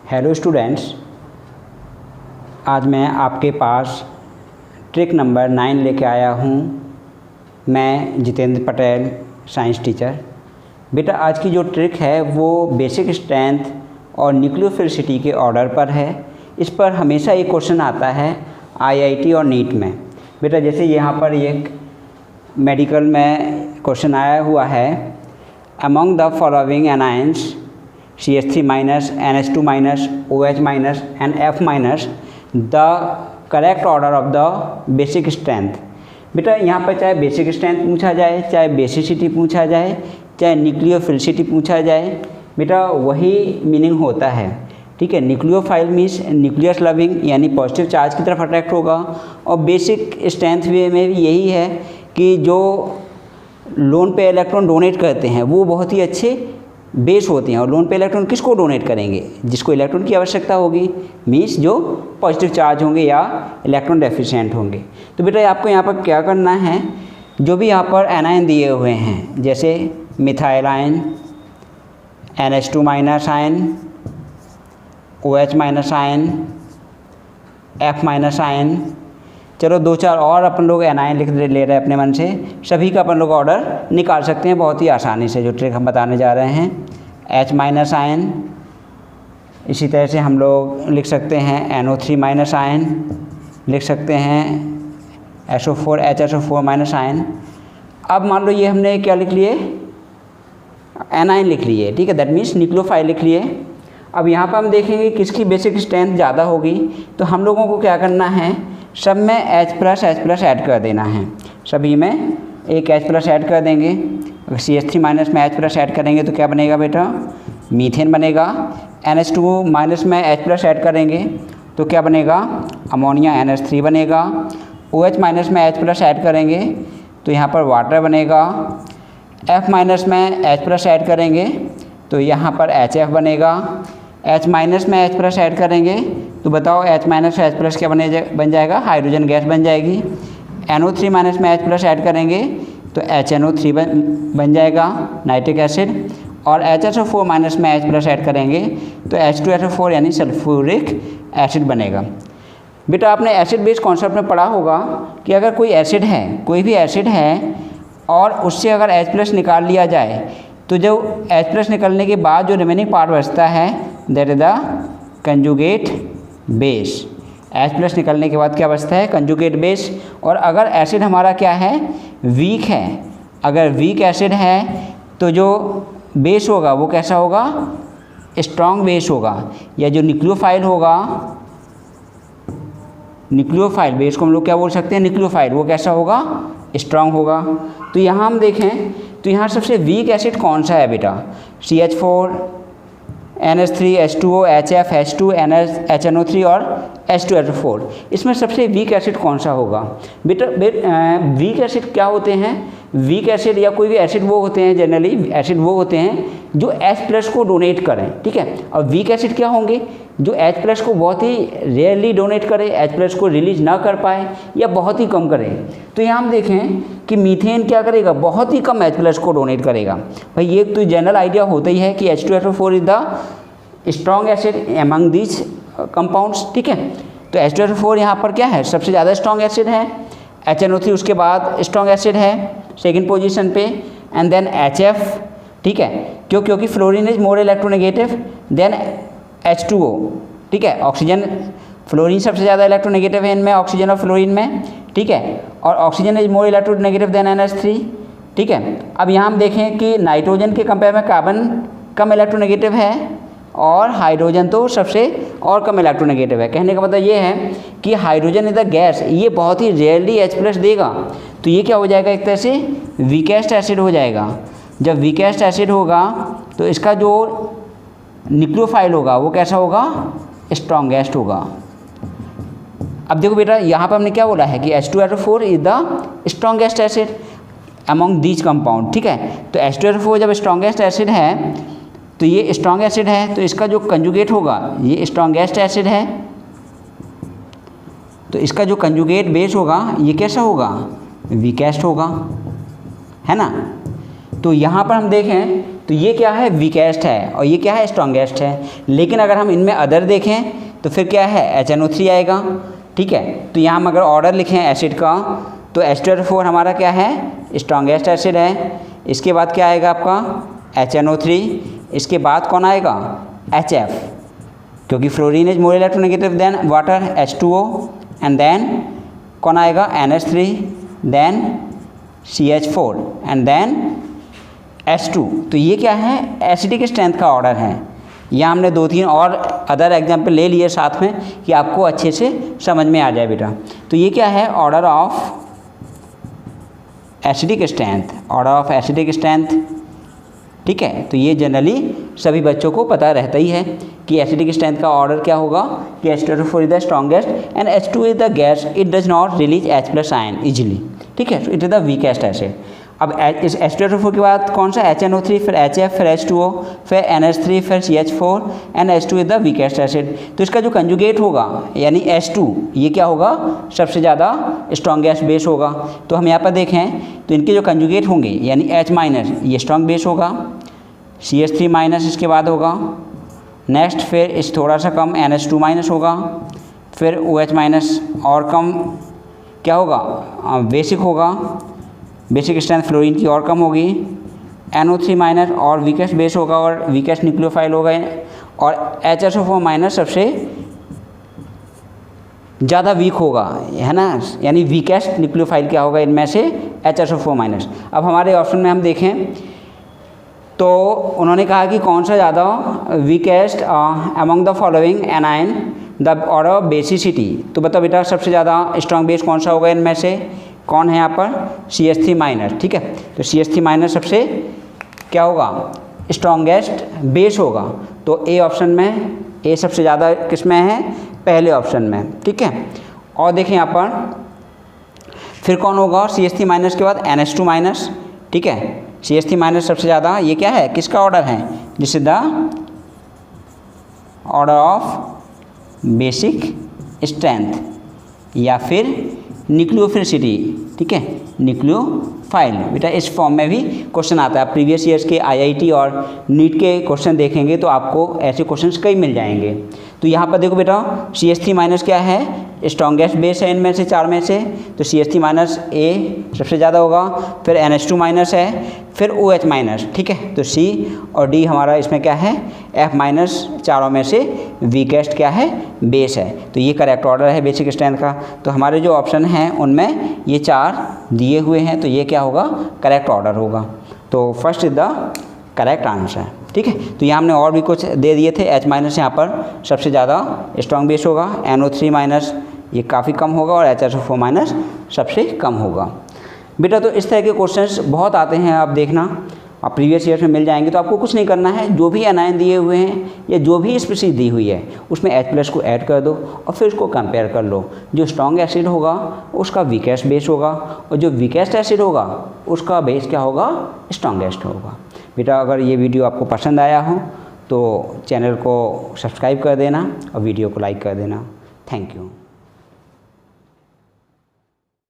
Hello students, आज मैं आपके पास ट्रिक नंबर 9 लेके आया हूँ। मैं जितेंद्र पटेल, साइंस टीचर। बेटा, आज की जो ट्रिक है वो बेसिक स्ट्रेंथ और न्यूक्लियोफिलिसिटी के ऑर्डर पर है। इस पर हमेशा एक क्वेश्चन आता है आईआईटी और नीट में। बेटा, जैसे यहाँ पर एक मेडिकल में क्वेश्चन आया हुआ है, among the following anions CH3 minus, NH2 minus, OH minus and F minus, the correct order of the basic strength। बेटा, यहाँ पर चाहे बेसिक स्ट्रेंथ पूछा जाए, चाहे बेसिसिटी पूछा जाए, चाहे न्यूक्लियोफिलिसिटी पूछा जाए, बेटा वही मीनिंग होता है। ठीक है, न्यूक्लियोफाइल मीन्स न्यूक्लियस लविंग, यानी पॉजिटिव चार्ज की तरफ अट्रैक्ट होगा। और बेसिक स्ट्रेंथ वे में भी यही है कि जो लोन पे इलेक्ट्रॉन डोनेट करते हैं वो बहुत ही अच्छे बेस होती हैं। और लोन पे इलेक्ट्रॉन किसको डोनेट करेंगे? जिसको इलेक्ट्रॉन की आवश्यकता होगी, मीन्स जो पॉजिटिव चार्ज होंगे या इलेक्ट्रॉन डेफिशिएंट होंगे। तो बेटा आपको यहाँ पर क्या करना है, जो भी यहाँ पर एनायन दिए हुए हैं, जैसे methyl ion, NH2 minus ion, OH minus ion, F minus ion, चलो 2-4 और अपन लोग एनायन लिख ले रहे हैं अपने मन से, सभी का अपन लोग ऑर्डर निकाल सकते हैं बहुत ही आसानी से। जो ट्रिक हम बताने जा रहे हैं, H माइनस आयन, इसी तरह से हम लोग लिख सकते हैं NO3 माइनस आयन, लिख सकते हैं SO4 HSO4 माइनस आयन। अब मान लो ये हमने क्या लिख लिए, एनायन लिख लिए। ठीक है, दैट मीन्स न्यूक्लियोफाइल लिख लिए। अब यहाँ पर हम देखेंगे किसकी बेसिक स्ट्रेंथ ज़्यादा होगी, तो हम लोगों को क्या करना है, सब में H+ ऐड कर देना है। सभी में एक H+ ऐड कर देंगे। अगर CH3 माइनस में H+ ऐड करेंगे तो क्या बनेगा बेटा, मीथेन बनेगा। NH2 माइनस में H+ ऐड करेंगे तो क्या बनेगा, अमोनिया NH3 बनेगा। OH माइनस में H+ ऐड करेंगे तो यहाँ पर वाटर बनेगा। F माइनस में H+ ऐड करेंगे तो यहाँ पर HF बनेगा। H माइनस में H+ ऐड करेंगे तो बताओ H माइनस H+ क्या बन जाएगा, हाइड्रोजन गैस बन जाएगी। NO3 माइनस में H+ ऐड करेंगे तो HNO3 बन जाएगा, नाइट्रिक एसिड। और HSO4 माइनस में H+ ऐड करेंगे तो H2SO4 यानी सल्फ्यूरिक एसिड बनेगा। बेटा, आपने एसिड बेस कॉन्सेप्ट में पढ़ा होगा कि अगर कोई एसिड है, कोई भी एसिड है, और उससे अगर H+ निकाल लिया जाए तो जो H+ निकलने के बाद जो रिमेनिंग पार्ट बचता है, that is the conjugate base. H+ निकलने के बाद क्या बचता है, कंजुगेट बेस। और अगर एसिड हमारा क्या है, वीक है, अगर वीक एसिड है तो जो बेस होगा वो कैसा होगा, स्ट्रॉन्ग बेस होगा। या जो न्यूक्लियोफाइल होगा, न्यूक्लियोफाइल बेस को हम लोग क्या बोल सकते हैं, न्यूक्लियोफाइल, वो कैसा होगा, स्ट्रॉन्ग होगा। तो यहाँ हम देखें तो यहाँ सबसे वीक एसिड कौन सा है बेटा, CH4 NH3 H2O HF H2 HNO3 और H2SO4। इसमें सबसे वीक एसिड कौन सा होगा बेटा? वीक एसिड क्या होते हैं, वीक एसिड या कोई भी एसिड वो होते हैं, जनरली एसिड वो होते हैं जो H+ को डोनेट करें। ठीक है, और वीक एसिड क्या होंगे, जो H+ को बहुत ही रेयरली डोनेट करे, H+ को रिलीज ना कर पाए या बहुत ही कम करे। तो यहाँ हम देखें कि मीथेन क्या करेगा, बहुत ही कम H+ को डोनेट करेगा। भाई ये तो जनरल आइडिया होता ही है कि H2SO4 is the strong acid among these compounds. ठीक है, तो H2SO4 यहाँ पर क्या है, सबसे ज़्यादा स्ट्रॉन्ग एसिड है। HNO3 उसके बाद स्ट्रॉन्ग एसिड है सेकेंड पोजीशन पे, एंड देन HF। ठीक है, क्योंकि fluorine is more electronegative then H2O। ठीक है, ऑक्सीजन, फ्लोरीन सबसे ज़्यादा इलेक्ट्रोनेगेटिव है इनमें, ऑक्सीजन और फ्लोरीन में। ठीक है, और oxygen is more electronegative then NH3। ठीक है, अब यहाँ हम देखें कि नाइट्रोजन के कंपेयर में कार्बन कम इलेक्ट्रोनेगेटिव है और हाइड्रोजन तो सबसे और कम इलेक्ट्रोनेगेटिव है। कहने का मतलब ये है कि हाइड्रोजन इज द गैस, ये बहुत ही रेयरली H+ देगा। तो ये क्या हो जाएगा, एक तरह से वीकेस्ट एसिड हो जाएगा। जब वीकेस्ट एसिड होगा तो इसका जो न्यूक्लियोफाइल होगा वो कैसा होगा, स्ट्रॉन्गेस्ट होगा। अब देखो बेटा, यहाँ पर हमने क्या बोला है कि H2SO4 is the strongest acid among these compound. ठीक है, तो H2SO4 जब स्ट्रॉन्गेस्ट एसिड है तो ये स्ट्रॉन्ग एसिड है, तो इसका जो कंजुगेट होगा ये स्ट्रॉन्गेस्ट एसिड है, तो इसका जो कंजुगेट बेस होगा ये कैसा होगा, वीकेस्ट होगा, है ना। तो यहाँ पर हम देखें तो ये क्या है, वीकेस्ट है, और ये क्या है, स्ट्रॉन्गेस्ट है। लेकिन अगर हम इनमें अदर देखें तो फिर क्या है, HNO3 आएगा। ठीक है, तो यहाँ हम अगर ऑर्डर लिखें एसिड का तो H2SO4 हमारा क्या है, स्ट्रॉन्गेस्ट एसिड है। इसके बाद क्या आएगा आपका HNO3, इसके बाद कौन आएगा, HF, क्योंकि fluorine is more electronegative than water, H2O, and then कौन आएगा, NH3, then CH4 and then H2। तो ये क्या है, एसिडिक स्ट्रेंथ का ऑर्डर है। यहाँ हमने 2-3 और अदर एग्जाम्पल ले लिए साथ में कि आपको अच्छे से समझ में आ जाए बेटा। तो ये क्या है, order of acidic strength, order of acidic strength. ठीक है, तो ये जनरली सभी बच्चों को पता रहता ही है कि एसिडिक स्ट्रेंथ का ऑर्डर क्या होगा कि H2SO4 is the strongest and H2 is the gas, it does not release H+ ion easily. ठीक है, it is the weakest acid. अब इस H2SO4 के बाद कौन सा, HNO3, फिर HF, फिर H2O, फिर NH3, फिर CH4 and H2 is the weakest acid. तो इसका जो कंजुगेट होगा यानी H2, ये क्या होगा, सबसे ज़्यादा स्ट्रॉन्गेस्ट बेस होगा। तो हम यहाँ पर देखें तो इनके जो कंजुगेट होंगे यानी H-, ये स्ट्रॉन्ग बेस होगा, CH3- इसके बाद होगा, नेक्स्ट फिर इस थोड़ा सा कम NH2- होगा, फिर OH- और कम क्या होगा, बेसिक होगा, बेसिक स्ट्रेंथ फ्लोरीन की और कम होगी, NO3- और वीकेस्ट बेस होगा और वीकेस्ट न्यूक्लियोफाइल होगा, और HSO4- सबसे ज़्यादा वीक होगा, है ना, यानी वीकेस्ट न्यूक्लियोफाइल क्या होगा इनमें से, HSO4-। अब हमारे ऑप्शन में हम देखें तो उन्होंने कहा कि कौन सा ज़्यादा weakest among the following A9 the order of basicity. तो बताओ बेटा सबसे ज़्यादा स्ट्रॉन्ग बेस कौन सा होगा इनमें से, कौन है यहाँ पर, CH3-। ठीक है, तो CH3- सबसे क्या होगा, स्ट्रॉन्गेस्ट बेस होगा। तो ए ऑप्शन में, ए सबसे ज़्यादा किस में है, पहले ऑप्शन में। ठीक है, और देखें यहाँ पर फिर कौन होगा, CH3- के बाद NH2-। ठीक है, CH3- सबसे ज़्यादा, ये क्या है, किसका ऑर्डर है, this is the order of basic strength या फिर न्यूक्लियोफिलिसिटी। ठीक है, न्यूक्लियोफाइल बेटा इस फॉर्म में भी क्वेश्चन आता है। प्रीवियस ईयर्स के IIT और नीट के क्वेश्चन देखेंगे तो आपको ऐसे क्वेश्चंस कई मिल जाएंगे। तो यहाँ पर देखो बेटा CH3- क्या है, स्ट्रॉन्गेस्ट बेस है इनमें से 4 में से, तो CH3- ए सबसे ज़्यादा होगा, फिर NH2- है, फिर OH-। ठीक है, तो C और D हमारा इसमें क्या है, F-, चारों में से वीकेस्ट क्या है, बेस है। तो ये करेक्ट ऑर्डर है बेसिक स्ट्रेंथ का। तो हमारे जो ऑप्शन हैं उनमें ये 4 दिए हुए हैं, तो ये क्या होगा, करेक्ट ऑर्डर होगा। तो first is the correct answer. ठीक है, तो यहाँ हमने और भी कुछ दे दिए थे। H- यहाँ पर सबसे ज़्यादा स्ट्रॉन्ग बेस होगा, NO3- ये काफ़ी कम होगा, और HSO4- सबसे कम होगा। बेटा तो इस तरह के क्वेश्चंस बहुत आते हैं, आप देखना, आप प्रीवियस ईयर में मिल जाएंगे। तो आपको कुछ नहीं करना है, जो भी एनायन दिए हुए हैं या जो भी स्पीशीज दी हुई है उसमें H+ को ऐड कर दो और फिर उसको कंपेयर कर लो। जो स्ट्रॉन्ग एसिड होगा उसका वीकेस्ट बेस होगा, और जो वीकेस्ट एसिड होगा उसका बेस क्या होगा, स्ट्रॉन्गेस्ट होगा। बेटा अगर ये वीडियो आपको पसंद आया हो तो चैनल को सब्सक्राइब कर देना और वीडियो को लाइक कर देना। Thank you.